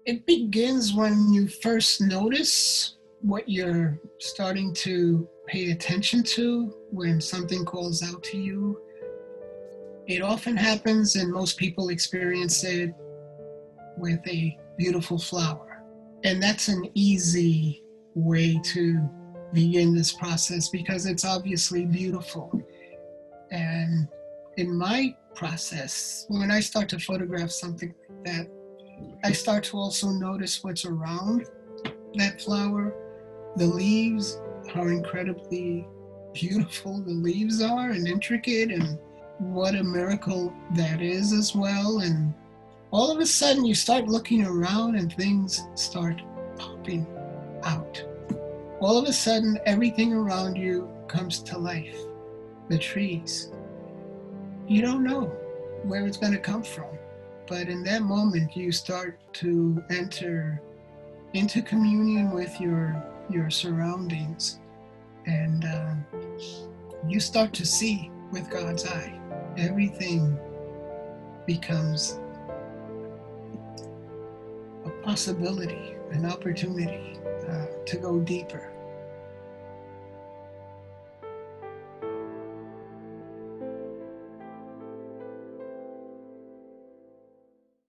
It begins when you first notice what you're starting to pay attention to when something calls out to you. It often happens, and most people experience it with a beautiful flower. And that's an easy way to begin this process because it's obviously beautiful. And in my process, when I start to photograph something like that, I start to also notice what's around that flower. The leaves, how incredibly beautiful the leaves are and intricate, and what a miracle that is as well. And all of a sudden you start looking around and things start popping out. All of a sudden everything around you comes to life. The trees. You don't know where it's going to come from, but in that moment you start to enter into communion with your surroundings, and you start to see with God's eye. Everything becomes a possibility, an opportunity to go deeper.